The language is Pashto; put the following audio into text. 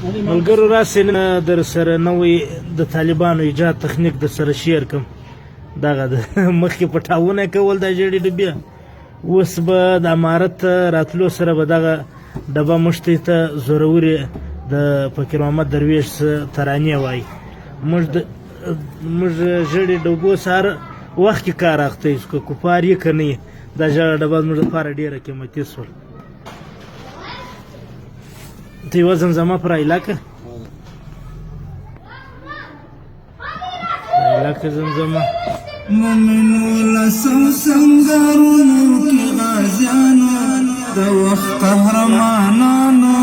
ملګرو راسئ نن در سره نوی د طالبانو ایجاد تخنیک در سره شیر کړم. دغه د مخکې پټاونه کول دا ژیړې ډبې، اوس به د امارت راتلو سره به دغه ډبه مشتۍ ته زورورې د فقیر محمد درویش ترانې وایي. موږ ژیړې ډبو سره وخت کې کار اخته یو، که کفار یې که نه یې، دا ژړه ډبه زموږ لپاره ډېره قیمتي شول. ته یوه زمزمه پر علاقه زمزمه مومنو لسو سنگرونو کی غازیانو د وخت قهرمانانو